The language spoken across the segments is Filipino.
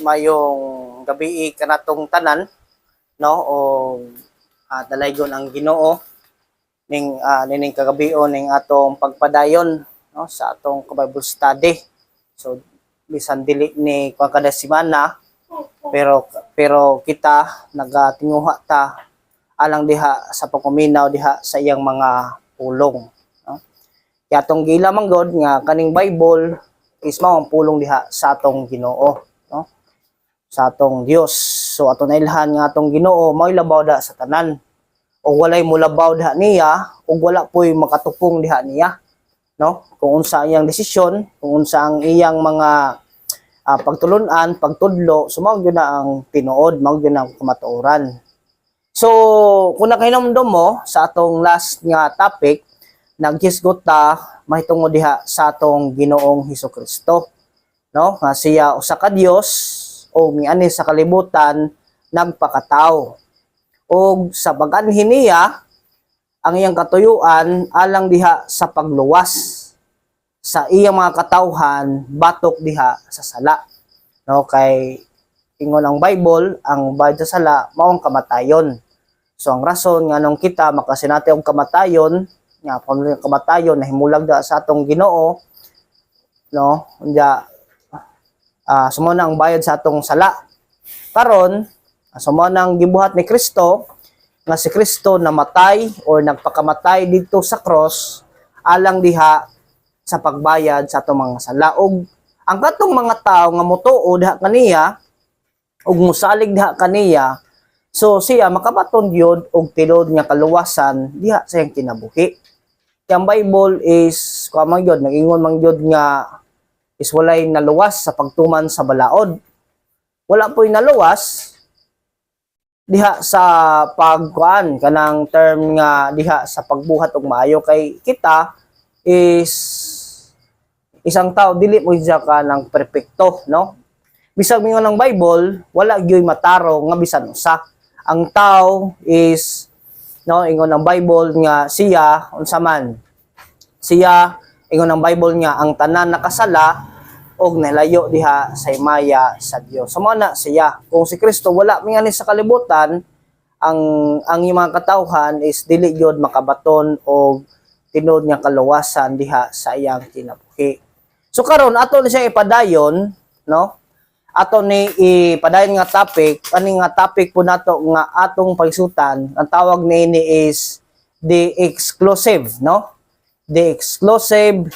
mayong gabi kanatong tanan, no, o dalaygon ang Ginoo ning nining kagabion ning atong pagpadayon, no, sa atong Bible study. So bisan dili ni kada semana, pero kita nagatinguha ta alang diha sa pagkuminaw diha sa iyang mga pulong, no. Kaya atong gila man god nga kaning Bible is mao ang pulong diha sa atong Ginoo, no, sa atong Dios. So ato na ilhan nga atong Ginoo mao labaw da sa tanan, o walay mulabaw diha niya ug wala poy makatupong diha niya, no, kung unsa iyang desisyon, kung unsa ang iyang mga pagtulunan, pagtudlo, so mao gyud na ang tinuod, mao gyud ang kamatuoran. So kung nakahinumdum mo sa atong last nga topic, naghisgot ta mahitungod diha sa atong Ginoong Hesukristo, no, nga siya usa ka Dios o miani sa kalibutan nagpakatao, og sa bag-anhin niya ang iyang katuyuan alang diha sa pagluwas sa iyang mga katawhan batok diha sa sala, no, kay ingon ang Bible ang bayad sa sala mao ang kamatayon. So ang rason nga nung kita makasinati og kamatayon nga kamatayon na himulag da sa atong Ginoo, no, unya sumo na ang bayad sa atong sala karon, sumo na ang gibuhat ni Kristo nga si Kristo namatay or nagpakamatay dito sa cross alang diha sa pagbayad sa atong mga sala. Og ang katong mga tawo nga motuo diha kaniya ug musalig diha kaniya, so siya makabaton gyud og tilod nga kaluwasan diha sa iyang kinabuhi. Ang Bible is kuha gyud nag-ingon man gyud nga is walay naluwas sa pagtuman sa balaod. Wala po'y naluwas diha sa pagkuan kanang term nga diha sa pagbuhat og maayo, kay kita is isang tao dili mo siya ka ng perpekto, no. Bisag mingon ng Bible wala gyud mataro nga bisan usa. Ang tao is, no, ingon ng Bible nga siya unsa man siya, ingon ng Bible nga ang tanan nakasala og nalayo diha sa himaya sa Dios. So na siya, kung si Kristo wala mingani sa kalibutan, ang iyang mga katawhan is dili gyud makabaton og tinud nga kaluwasan diha sa iyang kinabuhi. So karon ato na siya ipadayon, no, ato ni ipadayon nga topic, ani nga topic po nato nga atong pagsutan, ang tawag niini is the exclusive, no, the exclusive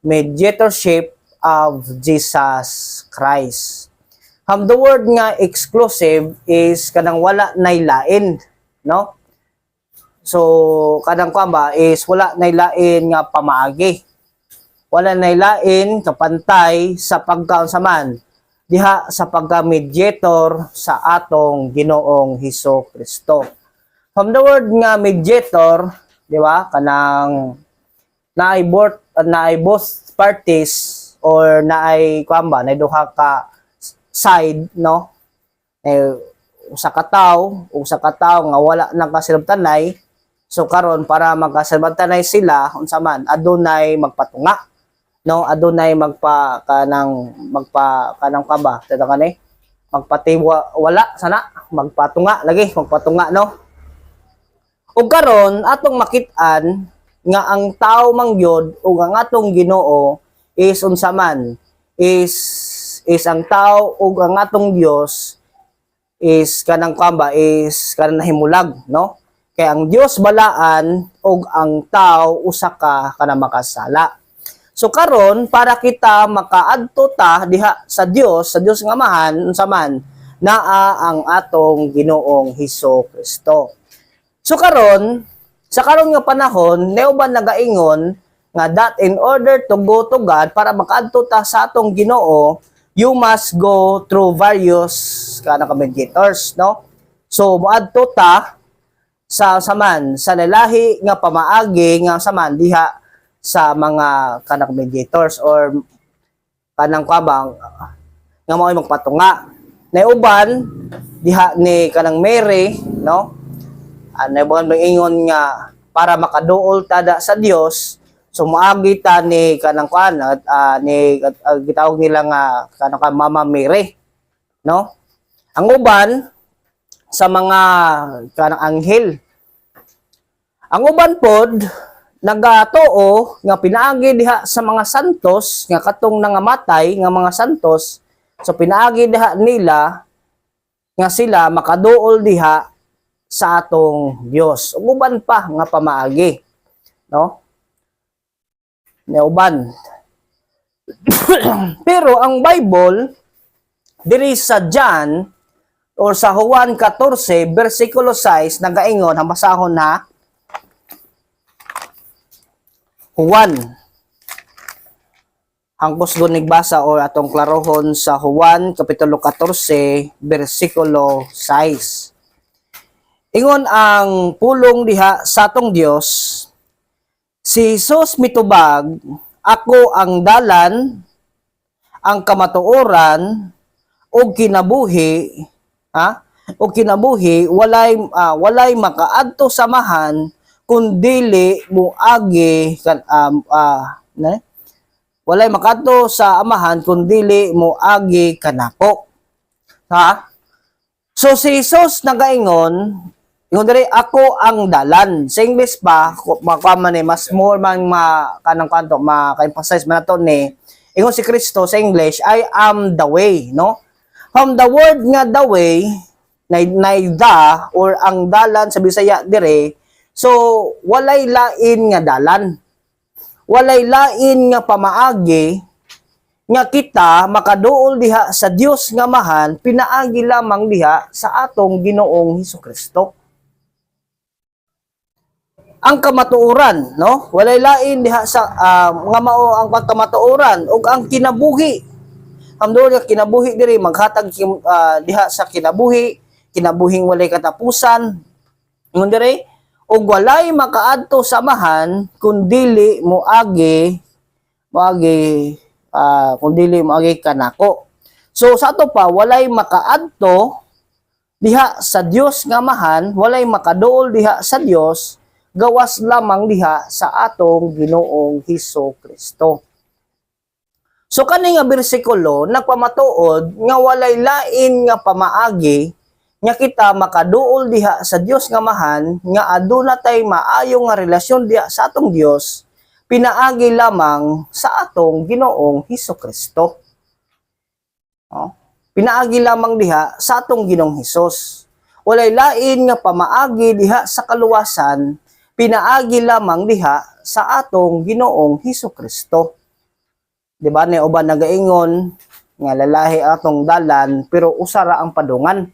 mediatorship of Jesus Christ. The word nga exclusive is kanang wala nay lain, no. So kanang kuamba is wala nay lain nga pamaagi, wala nay lain kapantay sa pagkaunsaman diha sa pagka-mediator sa atong Ginoong Hesukristo. The word nga mediator, di ba, kanang naay both parties or naay kuamba na duha ka side, no, usa ka tawo nga wala nang kasilabtanay. So karon para magkasilabtanay sila unsa man adunay magpatunga, no, adunay kanang kaba tada kanay magpatiwa wala sana magpatunga lagi magpatunga, no. Ug karon atong makit-an nga ang tawo mangyod ug ang atong Ginoo is unsa man is ang tawo ug ang atong Dios is kanang kamba is kanang nahimulag, no. Kay ang Dios balaan ug ang tawo usa ka kanang makasala. So karon para kita makaadto ta diha sa Dios nga Amahan unsa man naa ang atong Ginoong Hesukristo. So karon sa karon nga panahon neuban nagaingon nga that in order to go to God, para makaadto ta sa atong Ginoo, you must go through various kanang mediators, no. So moadto ta sa saman sa lalahi nga pamaagi nga saman diha sa mga kanang mediators or kanang kabang nga mao magpatunga. Nauban diha ni kanang Mary, no, nauban ingon nga para makaduol tada sa Dios, so moagi ta ni kanang kuan ni gitawag nila nga kanang Mama Mary. no? Ang uban sa mga kanang anghel. Ang uban pod nagatuo nga pinaagi diha sa mga santos nga katong nangamatay nga mga santos, so pinaagi diha nila nga sila makaduol diha sa atong Dios. Ug uban pa nga pamaagi, no? Nga uban. Pero ang Bible diri sa John or sa Juan 14 versikulo 6 nagaingon, basahon na Juan. Hangkos gunig basa or atong klarohon sa Juan kapitulo 14 versikulo 6. Ingon ang pulong diha sa atong Dios, si Jesus mitubag, ako ang dalan, ang kamatuoran ug kinabuhi, o kinabuhi, walay makaadto samahan kundili moagi walay makaadto sa amahan kundili moagi kanako. So si Jesus nagaingon, ingon diri, ako ang dalan. Sa English pa mas more man kanang kanto maka-emphasize man nato ni ingon si Kristo sa English, I am the way, no? From the word nga the way, na the or ang dalan sa Bisaya dire, so walay lain nga dalan. Walay lain nga pamaagi nga kita makaduol diha sa Dios nga mahal, pinaagi lamang diha sa atong Ginoong Hesukristo. Ang kamatuoran, no? Walay lain diha sa nga mao ang kamatuoran ug ang kinabuhi. Amdo nga kinabuhi diri maghatag diha sa kinabuhing walay katapusan. Ingon diri, ug walay makaadto samahan kundili moagi kanako. So sa ato pa walay makaadto diha sa Dios nga mahan, walay makaduol diha sa Dios gawas lamang diha sa atong Ginoong Hesukristo. So kani nga bersikulo nagpamatuod nga walay lain nga pamaagi nga kita makaduol diha sa Dios nga mahan, nga aduna tay maayo nga relasyon diha sa atong Dios, pinaagi lamang sa atong Ginoong Hesukristo. Pinaagi lamang diha sa atong Ginoong Hesus. Walay lain nga pamaagi diha sa kaluwasan, pinaagi lamang diha sa atong Ginoong Hesukristo. Diba ni uban nagaingon nga lalahi atong dalan pero usara ang padungan.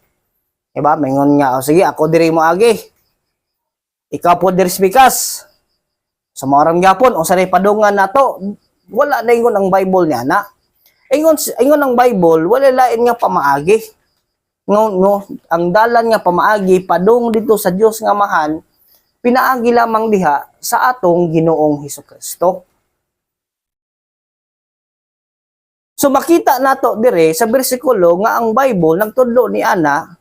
Diba? Maingon nga, sige, ako diri mo agi. Ikaw po diri spikas. Sa mga gyapon, o sanay padungan na to, wala na ingon ang Bible niya na. Ingon ang Bible, wala lain nga pamaagi. No, ang dalan nga pamaagi, padung dito sa Dios nga mahan, pinaagi lamang diha sa atong Ginoong Hesukristo. So makita nato dire sa bersikulo nga ang Bible nagtudlo ni ana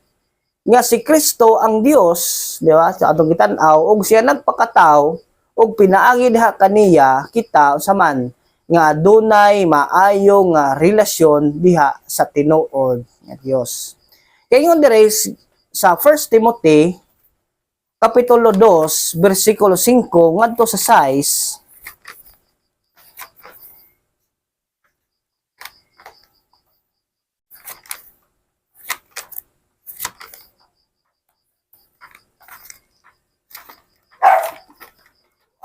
nga si Kristo ang Dios, di ba? Sa atong gitan-aw og siya nagpakatao og pinaagi diha kaniya kita saman nga dunay maayo nga relasyon diha sa tinuod nga Dios. Kaya ingon dire sa 1 Timothy kapitulo 2 bersikulo 5 ngadto sa 6,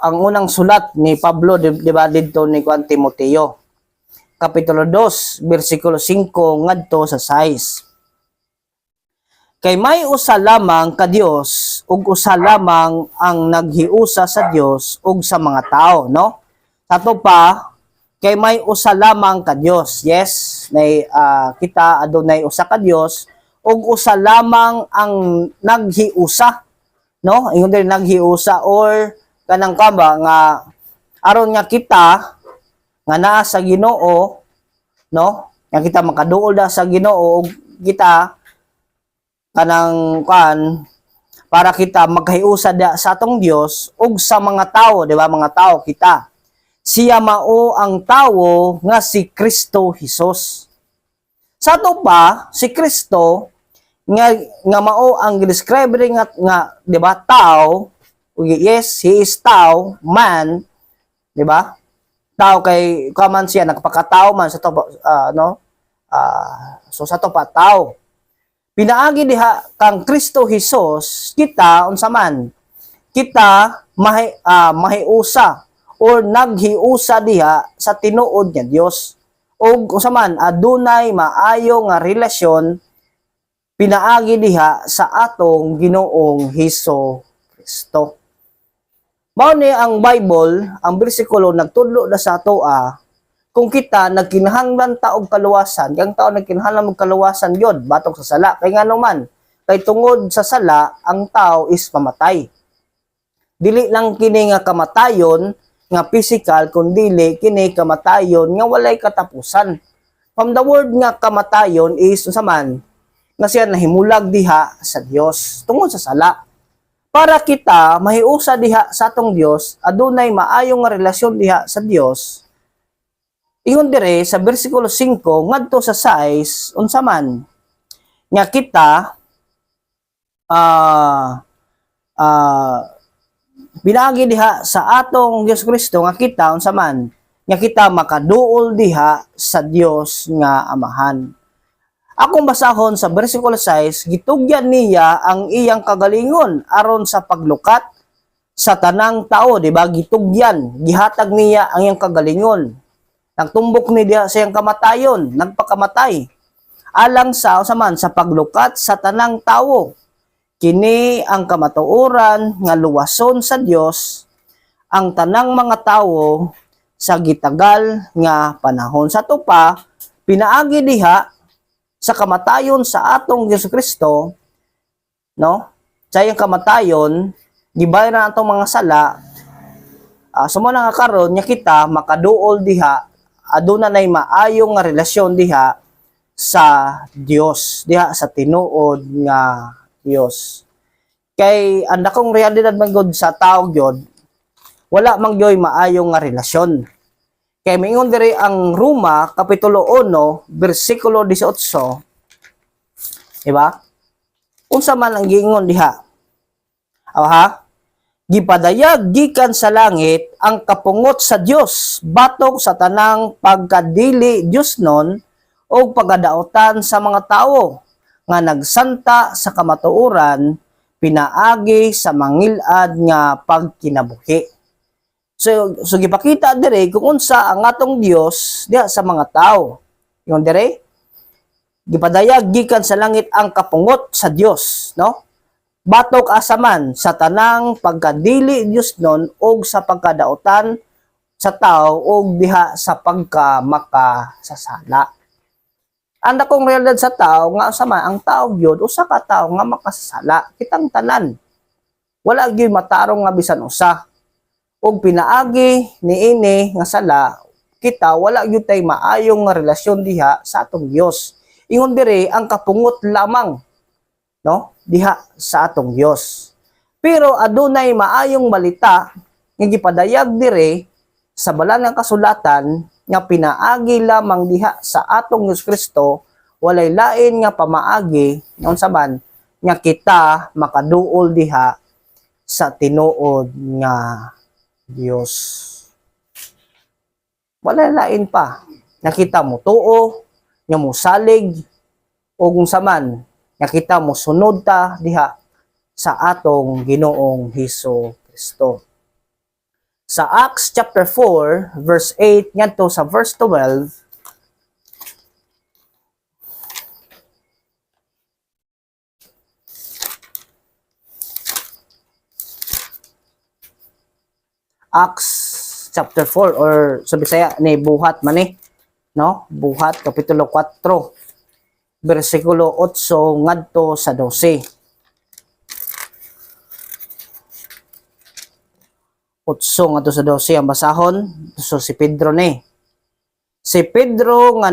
ang unang sulat ni Pablo, di ba, dito ni Juan Timoteo. Kapitulo 2, versikulo 5, ngadto sa 6. Kay may usa lamang ka Dios, ug usa lamang ang naghiusa sa Dios ug sa mga tao, no? Sato pa, kay may usa lamang ka Dios. Yes, kita adunay usa ka Dios, ug usa lamang ang naghiusa, no? Ingon din naghiusa or kanang kaba nga aron nga kita nga naa sa Ginoo, no, nga kita makaduol da sa Ginoo ug kita kanang para kita maghiusa da sa atong Dios ug sa mga tao, di ba, mga tao kita. Siya mao ang tawo nga si Kristo Hesus. Sa ato pa si Kristo nga mao ang describe nga di ba tao. Yes, he is tao, man, di ba? Tao kay kaman siya nagpakatao man sa to so sa to pa tao. Pinaagi diha kang Kristo Jesus kita unsa man kita mahiusa or naghiusa diha sa tinuod nga Dios. O unsa man adunay maayo nga relasyon pinaagi diha sa atong Ginoong Hesus Kristo. Mao ni ang Bible, ang bersikulo nagtudlo na sa atoa kung kita nagkinahanglan ta og kaluwasan, kang tao nagkinahanglan og kaluwasan gyud batok sa sala. Kay ngano man, kay tungod sa sala ang tao is mamatay. Dili lang kini nga kamatayon nga physical kundi kini kamatayon nga walay katapusan. From the word nga kamatayon is unsa man nga siya nahimulag diha sa Dios tungod sa sala. Para kita mahiusa diha sa atong Dios, adunay maayong nga relasyon diha sa Dios. Ingon dire sa bersikulo 5 ngadto sa 6 unsa man nga kita binaagi diha sa atong Dios Kristo nga kita unsa man nga kita makaduol diha sa Dios nga Amahan. Akong basahon sa bersikulo 6, gitugyan niya ang iyang kagalingon aron sa paglukat sa tanang tao, di ba? Gitugyan, gihatag niya ang iyang kagalingon. Nagtumbok ni diha sa iyang kamatayon, nagpakamatay. Alang sa usaman sa paglukat sa tanang tao. Kini ang kamatuoran nga luwason sa Dios ang tanang mga tao sa gitagal nga panahon. Sa to pa pinaagi diha sa kamatayon sa atong Jesucristo, no? Sa iyang kamatayon, gibayaran atong mga sala. Sumo na nga karon nya kita makaduol diha aduna nay maayong nga relasyon diha sa Dios, diha sa tinuod nga Dios. Kay ang dakong realidad man gud sa tao gyud, wala man gyoy maayong nga relasyon. Kay mingon diri ang Roma kapitulo 1 bersikulo 18. Diba? Unsa man ang giingon diha? Gipadayag gikan sa langit ang kapungot sa Dios batok sa tanang pagkadili Dios non o pagadaotan sa mga tao nga nagsanta sa kamatuoran pinaagi sa mangilad nga pagkinabuhi. So gipakita dire kung unsa ang atong Dios diha sa mga tao. Ingon dire gipadayag gikan sa langit ang kapungot sa Dios, no? Batok asaman sa tanang pagkadili Dios non og sa pagkadaotan sa tao og diha sa pagkamakasasala. Anda kong realidad sa tao nga sama ang tao gyud usa ka tao nga makasasala kitang tanan. Wala gyud matarong nga bisan usa. Og pinaagi niini nga sala kita wala gyud tay maayong nga relasyon diha sa atong Dios. Ingon dire ang kapungot lamang, no? Diha sa atong Dios. Pero adunay maayong balita nga gipadayag dire sa balang nga kasulatan nga pinaagi lamang diha sa atong Hesus Kristo, walay lain nga pamaagi unsa man nga kita makaduol diha sa tinuod nga Dios. Walay lain pa nga kita mo tuo, nga mo salig o kung saman nga kita mo sunod ta diha sa atong Ginoong Hesus Kristo. Sa Acts chapter 4 verse 8 ngadto sa verse 12, Acts chapter 4 or sa Bisaya ni buhat man no? Buhat kapitulo 4 bersikulo 8 ngadto sa 12. 8 ngadto sa 12 ang basahon. So si Pedro ni. Si Pedro nga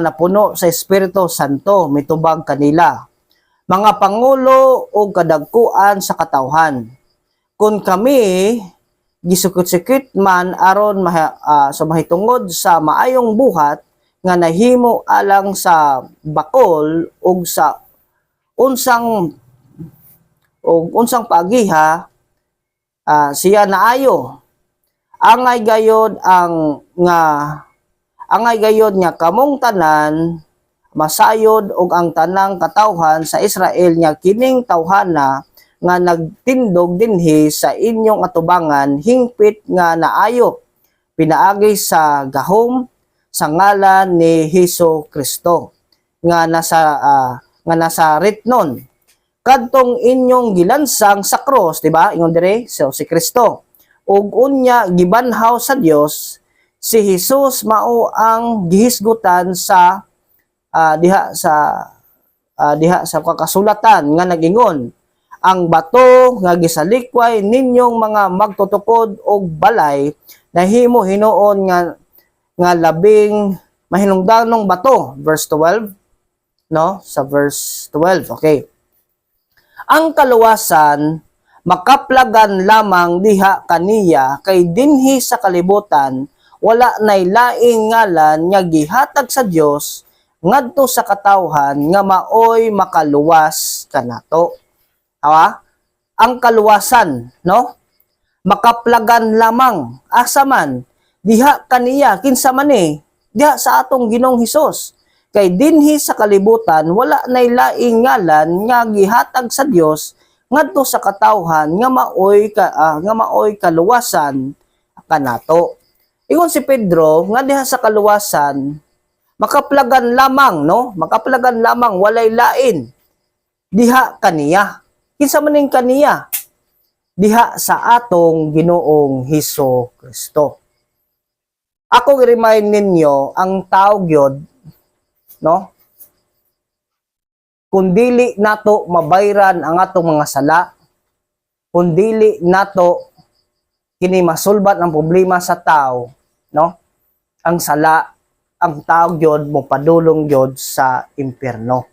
napuno sa Espiritu Santo mitubag kanila. Mga pangulo o kadagkuan sa katawhan. Kung kami gisukit-sukit man aron so mahitungod sa maayong buhat nga nahimo alang sa bakol ug sa unsang pagiha, siya naayo. Angay gayod nga kamong tanan masayod og ang tanang katawhan sa Israel nya kining tawhana nga nagtindog dinhi sa inyong atubangan hingpit nga naayo pinaagi sa gahom sa ngalan ni Hesus Kristo nga nasa ritnon kadtong inyong gilansang sa cross, di ba? Ingon dire so si Kristo ug unya gibanhaw sa Dios si Hesus mao ang gihisgutan sa diha sa kasulatan nga nagingon ang bato nga gisalikway ninyong mga magtutukod og balay nahimo hinuon nga labing mahinungdanong bato, verse 12, no, sa verse 12. Okay, ang kaluwasan makaplagan lamang diha kaniya kay dinhi sa kalibutan wala nay laing ngalan nga gihatag sa Dios ngadto sa katawhan nga maoy makaluwas kanato. Hawa? Ang kaluwasan, no? Makaplagan lamang asa man diha kaniya kinsa man diha sa atong Ginoong Hesus. Kay dinhi sa kalibutan wala nay laing ngalan nga gihatag sa Dios ngadto sa katawhan nga maoy kaluwasan kanato. Ingon si Pedro nga diha sa kaluwasan makaplagan lamang, no? Makaplagan lamang walay lain diha kaniya. Kinsa man ning kaniya? Diha sa atong Ginoong Hesus Kristo. Ako i-remind ninyo ang tao gyud, no? Kung dili nato mabayran ang atong mga sala, kung dili nato kini masulbat ang problema sa tao, no? Ang sala, ang tao gyud mo padulong gyud sa impierno.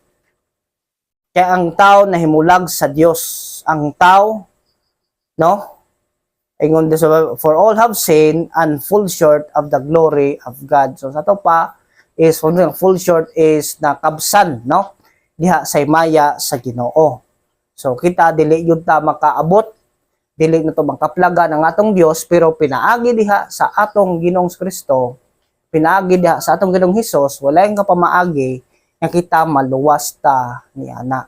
Kaya ang tao nahimulag sa Dios, ang tao, no? Ingon din sa for all have sinned and fall short of the glory of God. So sa to pa is full short is nakabsan, no? Diha sa maya sa Ginoo. So kita dili yun ta makaabot, dili na to makaplaga ng atong Dios, pero pinaagi diha sa atong Ginoong Kristo, pinaagi diha sa atong Ginoong Hesus, wala yung kapamaagi nga kita maluwas ta ni ana.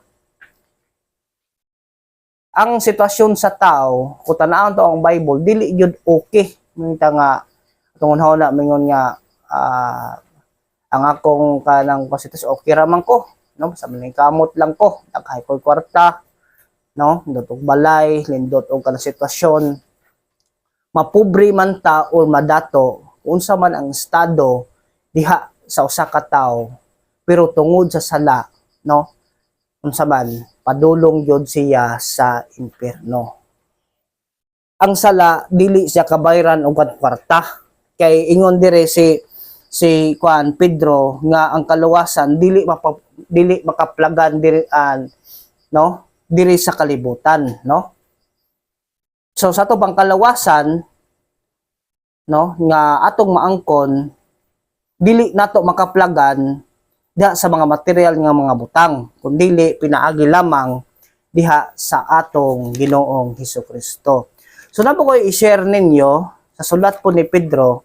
Ang sitwasyon sa tao, kung tanawon to ang Bible, dili yun okay. Minta nga, itong unhaw na, mingon nga, ang akong kanang sitwasyon, okay raman ko. No? Sa maling kamot lang ko, naghay ko kwarta, no? Lindot og balay, lindot og kanang sitwasyon. Mapobre man ta or madato, unsa man ang estado, diha sa usa ka tawo, pero tungod sa sala, no? Unsa man padulong yun siya sa impierno. Ang sala dili siya kabayran og kwarta. Kay ingon dire si Juan Pedro nga ang kaluwasan dili makaplagan diri no? Diri sa kalibutan, no? So sa to bang kaluwasan, no, nga atong maangkon dili nato makaplagan diha sa mga material nga mga butang, kundili pinaagi lamang diha sa atong Ginoong Hesus Kristo. So na po ko i-share ninyo sa sulat po ni Pedro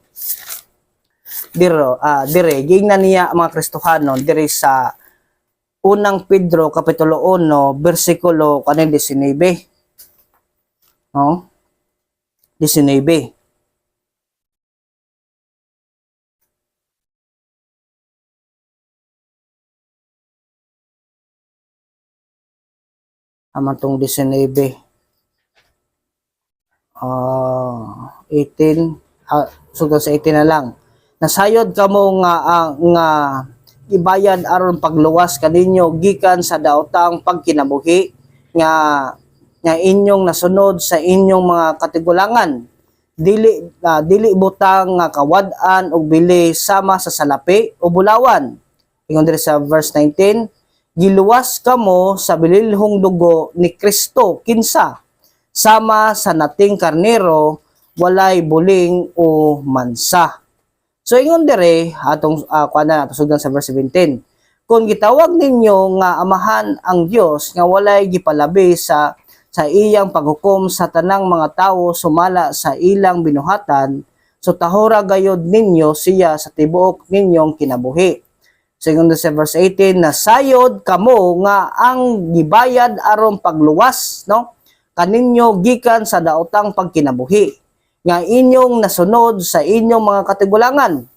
dire gingnan niya mga Kristohanon dire sa unang Pedro kapitulo 1 bersikulo 19. No? 19. Amatong 19. 18. Sugod sa 18 na lang. Nasayod kamo nga ibayad aron pagluwas kaninyo gikan sa daotang pagkinabuhi nga inyong nasunod sa inyong mga katigulangan. Dili butang nga kawad-an og bili sama sa salapi o bulawan. Ingon diri sa verse 19, giluwas kamo sa bililhong dugo ni Kristo kinsa sama sa nating karnero walay buling o mansa. So ingon dire atong kuan na tusugdan sa verse 17. Kung gitawag ninyo nga amahan ang Dios nga walay gipalabi sa iyang paghukom sa tanang mga tawo sumala sa ilang binuhatan, so tahora gayod ninyo siya sa tibuok ninyong kinabuhi. Segundo sa verse 18, na sayod kamo nga ang gibayad aron pagluwas, no? Kaninyo gikan sa daotang pagkinabuhi nga inyong nasunod sa inyong mga katigulangan.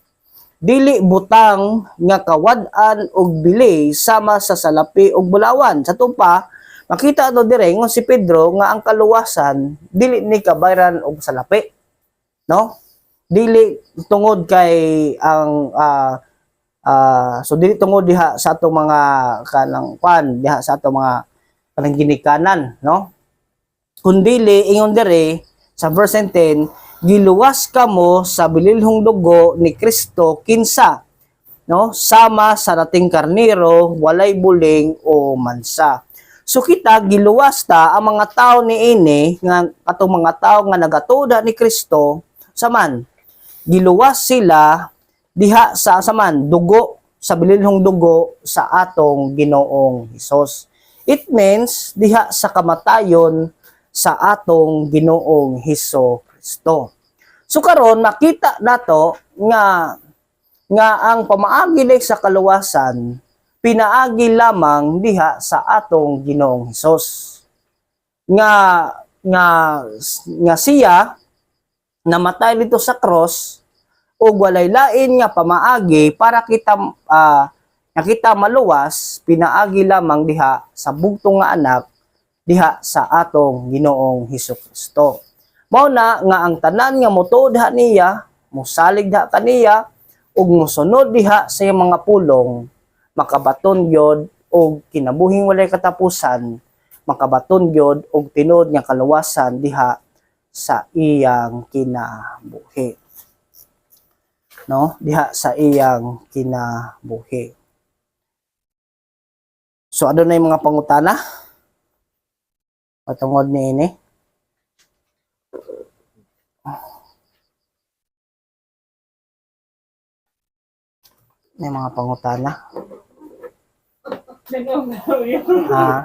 Dili butang nga kawad-an og bili sama sa salapi og bulawan. Sa tupa, makita ato dire nga si Pedro nga ang kaluwasan dili ni kabayran og salapi, no? Dili tungod kay ang so dili tungod diha sa atong mga kanang kwan, diha sa atong mga kanang ginikanan, no? Kundili ingon dire sa verse 10, giluwas kamo sa bililhong dugo ni Kristo kinsa, no, sama sa dating karnero walay buling o mansa. So kita giluwas ta ang mga tao niini nga atong mga tao nga nagatuda ni Kristo saman giluwas sila diha sa saman dugo sa bililhong dugo sa atong Ginoong Hesus. It means diha sa kamatayon sa atong Ginoong Hesus Kristo. So karon makita nato nga ang pamaagi sa kaluwasan pinaagi lamang diha sa atong Ginoong Hesus. Nga siya namatay dito sa cross ug walay lain nga pamaagi para kita maluwas pinaagi lamang diha sa bugtong nga anak diha sa atong Ginoong Hesukristo. Mao na nga ang tanan nga motuod diha niya, mosalig diha kaniya ug mosunod diha sa iyang mga pulong, makabaton gyud og kinabuhing walay katapusan, makabaton gyud og tinud nga kaluwasan diha sa iyang kinabuhi. No, diha sa iyang kinabuhi. So ano na yung mga pangutana patungod niini? May mga pangutana. Ha?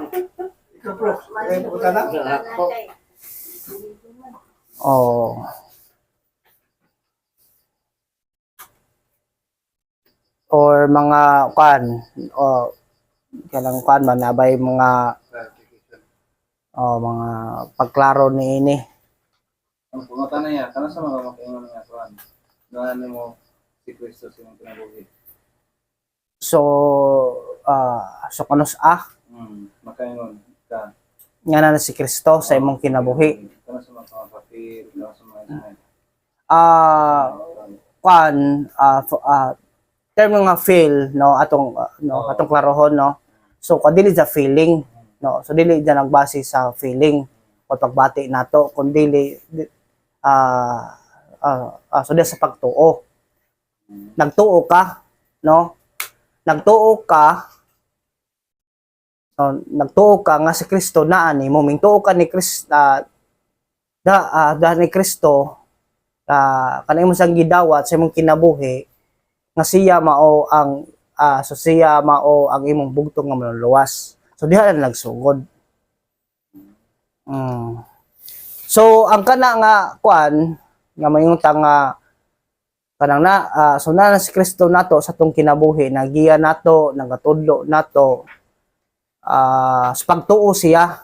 Oh. Or mga kailang man nabay mga mga pagklaro niini. Ang pangutana niya, kana sa mga makaingon nga kuan. Ano mo si Kristo sa imong kinabuhi? So kanus Makaingon ka. Nga na si Kristo sa imong kinabuhi. Kana sa mga papel, kana sa mga term nga feel, no, atong atong klarohon, no. So kadili sa feeling, no. So dili dyan nagbase sa feeling o pagbati nato kundi so di sa pagtuo. Nagtuo ka, no? Nagtuo ka nga si Kristo naa ni mo, mingtuo ka ni Kristo ni Kristo kanang imong sang gidawat sa imong kinabuhi nga siya mao ang imong bugtong nga maluluwas. So diha na nagsugod. So ang kana nga kuan nga mayunta nga kanang so na si Kristo nato sa tong kinabuhi, nagiya nato, nagatudlo nato sa pagtuo siya.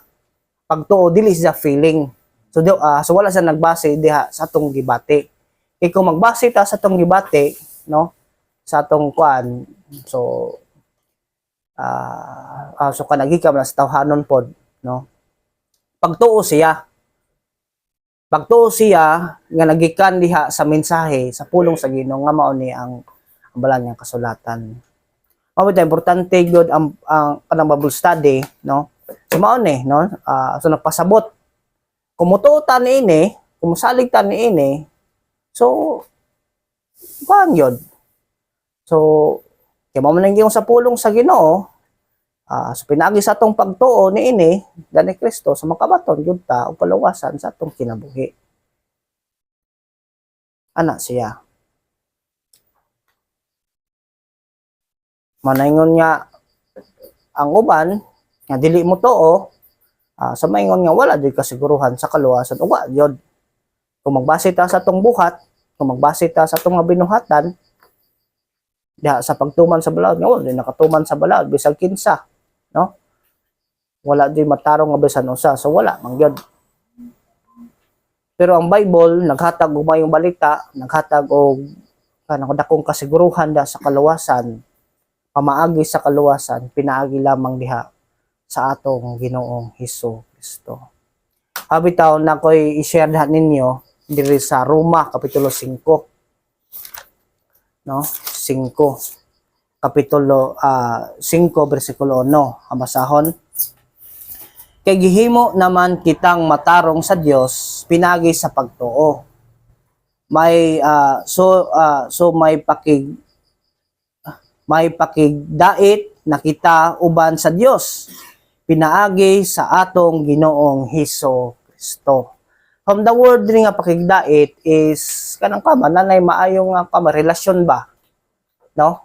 Pagtuo dili siya feeling. So wala sa nagbase diha sa atong gibati. Kay kung magbase ta sa atong gibati, no, sa atong kuan, so kanagi ka sa tawhanon pod, no. Pagtuo siya nga nagikan diha sa mensahe sa pulong sa Ginoo nga mao ni ang balang nga kasulatan. Mao importante gyud ang kanang Bible study, no. So mao ni, no, so nagpasabot kung mutuo ta niini, kung mosalig ta niini, so kuan gyud. So kay mao man ang sa pulong sa Ginoo, so pinaagi sa atong pagtuo niini ni Kristo sa makabaton gyud ta og kaluwasan sa atong kinabuhi. Ana siya. Manaingon nga ang uban nga dili mo too, sa maingon nga wala di kasiguruhan sa kaluwasan uwa yun. Kung magbase ta sa tong buhat, kung magbase ta sa tong mga binuhatan, diha sa pagtuman sa balaod nga wala di nakatuman sa balaod bisag kinsa, no? Wala di matarong nga bisan usa, so wala man gyud. Pero ang Bible naghatag og mayong balita, naghatag og kanang dakong kasiguruhan da sa kaluwasan, pamaagi sa kaluwasan, pinaagi lamang diha sa atong Ginoong Hesus Kristo. Habitaw na ko'y i-share lahat ninyo diri sa Roma kapitulo 5. No? 5. Kapitulo 5 bersikulo 1. Ang basahon. Kay gihimo naman kitang matarong sa Dios pinagi sa pagtuo. May so may pakigdait na kita uban sa Dios pinaagi sa atong Ginoong Hesus Kristo. From the word rin nga pakigdait is kanang kama nanay maayo nga kama relasyon ba, no?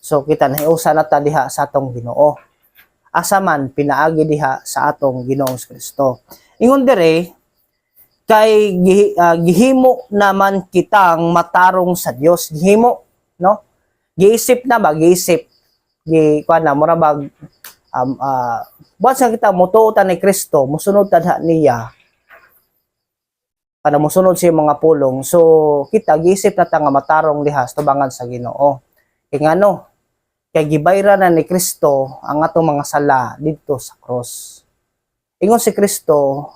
So kita nahiusa na ta diha sa atong Ginoo. Asa man pinaagi diha sa atong Ginoong Kristo. Ingon dire kay gihimo naman kitang matarong sa Dios. Gihimo, no? Giisip na ba? Giisip. Kuan na mura bag once kita mutuotan ni Kristo, musunod ta niya. Kana musunod sa mga pulong. So kita giisip na ta nga matarong diha sa tubangan sa Ginoo. Kay ngano? Kay gibayra na ni Kristo ang atong mga sala dito sa cross. Ingon si Kristo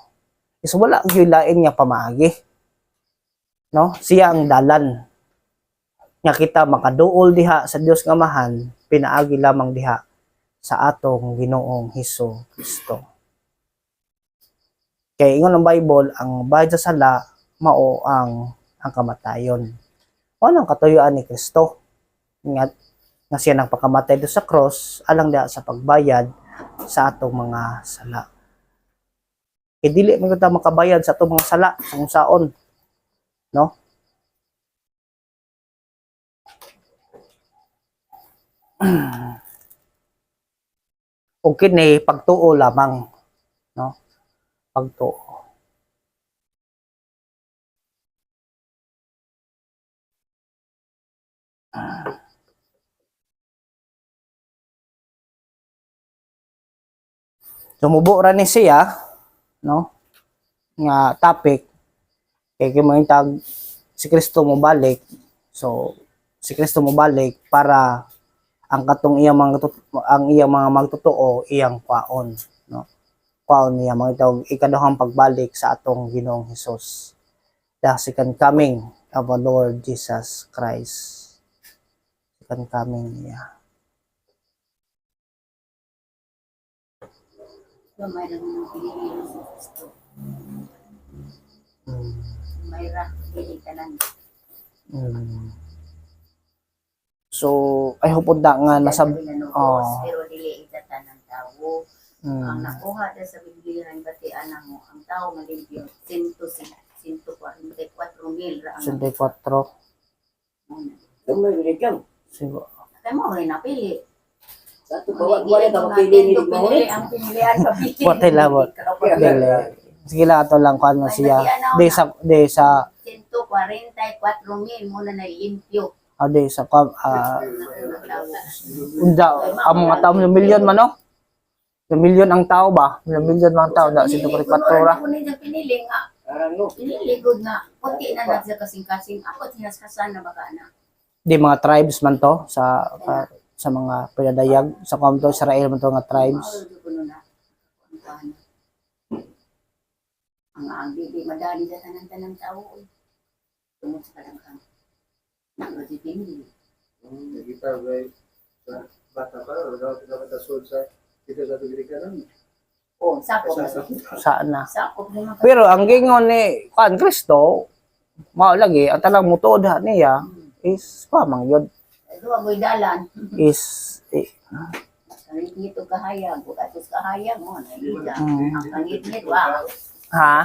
is wala gyud lain nga pamaagi. No? Siya ang dalan nga kita makaduol diha sa Dios nga Amahan, pinaagi lamang diha sa atong Ginoong Hesus Kristo. Kay ingon ang Bible, ang bayad sa sala mao ang kamatayon. Ano ang katuyuan ni Kristo? Nga siya nang pakamatay do sa cross alang diha sa pagbayad sa atong mga sala. Kay dili man kita makabayad sa atong mga sala sa saon, no? O kini pagtuo lamang, no? Pagtuo. Sumubo ra ni siya, no? Nga topic kay tag si Kristo mo balik. So si Kristo mo balik para ang katong iyang mga magtotoo iyang kwaon, no? Kwaon niya mga tawag ikaduhang pagbalik sa atong Ginoong Hesus. The second coming of our Lord Jesus Christ. Second coming niya. Mayroon ng Pilipino sa Kristo. Mayroon, hindi ka lang. So, I hope na nga nasa... Pero dili itatan ng tao. Ang nakuha na sa Biblia ng batian mo, ang tao malimpyo, 144,000. 64. May biligyan. Siguro. Kaya mo rin napili. Sa ito, wala ka mapili ni Mahuli. Ang pinilian kapili. Wate labot. Dili. Sige lang ato lang kung ano siya. De sa 144,000 muna na limpyo. de sa unda ang mga tao ng milyon man no? Yung milyon ang tao ba? Yung milyon ang tao da sa 24 ra. Kung hindi pinili nga, Arang no. piniligod na, kunti na lang sa kasing-kasing. Ako, sinaskasan na baka na. Di mga tribes man to sa mga pinadayag sa kamto Israel man to nga tribes. Ang bibi, madali sa tanang-tanang tao. Tumot sa kadang-kadang. Nagpapipindi. Kita ba sa bata pa, wala ka sul sa kita sa Pilipinas. Oo, sakop. Saan na? Sakop na mga Pero ang gingon ni Kristo, mao lagi ang talang mutuod niya is pamang yun Duwa mo'y dalan. is Kanit-ngit o kahayag. Bukatos kahayag mo. Nalita. Ang kanit-ngit, wow. ha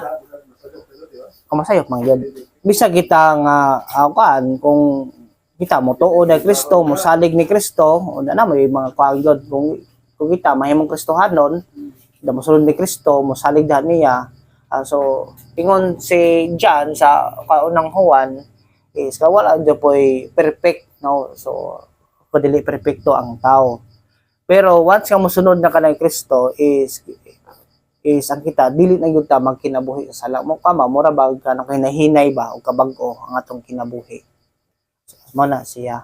kumasayop man yun bisa kita nga kan kung kita mo tuod na Kristo, mo salig ni Kristo, o na may mga kaagod kung kita mahimong Kristohanon, da mo sulod ni Kristo, mo salig da niya. So ingon si John sa kaunang Juan is wala jud poy perfect, no? So dili perpekto ang tao. Pero once ka mosunod na kanang Kristo is ang kita dili na gyud ta magkinabuhi sa sala mo kama mura ba ka nang hinahinay ba o kabag-o ang atong kinabuhi. So, mo na siya.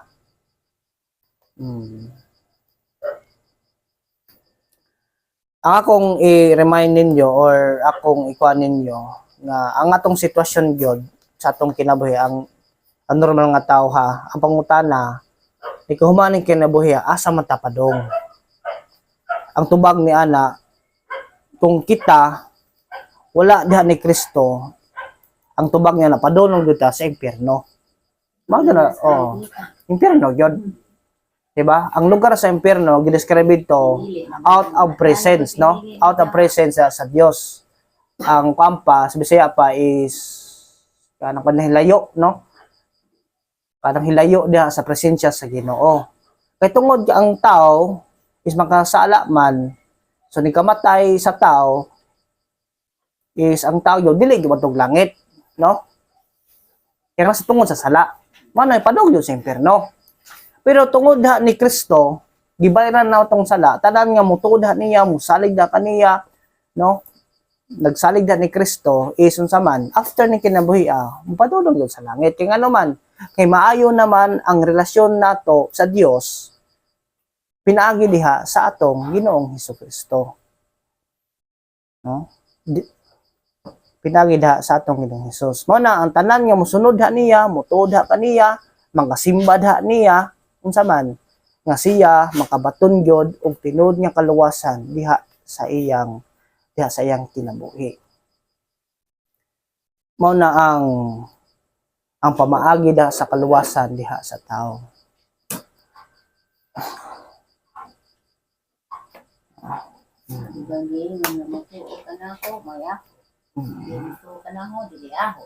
Ang akong i-remind ninyo or akong ikuan ninyo na ang atong sitwasyon gyud sa atong kinabuhi ang normal nga tao ha, ang pangutana di ko humaning kinabuhi asa man ta padong. Ang tubag ni ana kung kita wala diha ni Kristo, ang tubag niya na padulong gyud ta sa impierno. Mao na impierno gyud. Diba? Ang lugar sa impierno gidescribe ito out of presence, no? Out of presence sa Dios. Ang kampa sa Bisaya pa is kanang hilayo, no? Kanang hilayo diha sa presensya sa Ginoo. Kay tungod ang tao is makasala man, so ni kamatay sa tao is ang tao yo dili gyud langit, no? Kaya sa tungod sa sala, mano padong yun sa impierno. Pero tungod ha ni Kristo, gibayaran na tong sala, tanan nga mutuod ha niya, musalig na kaniya, no? Nagsalig na ni Kristo, isun sa man, after ni kinabuhi, mupadulong yun sa langit. Kaya ano man, kay maayo naman ang relasyon nato sa Dios, pinaagi diha sa atong Ginoong Hesukristo. No? Pinaagi diha sa atong Ginoong Hesus. Mo na ang tanan nga musunod ha niya, mutuod ha kaniya, mangasimbad ha niya, unsa man nga siya makabaton gyud og tinud nga kaluwasan diha sa iyang kinabuhi. Mao na ang pamaagi da sa kaluwasan diha sa tao. Ibagi nga matuo ka na ako, maya. Dito ka na ako, dili ako.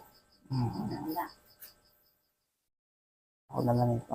Ako na lang ito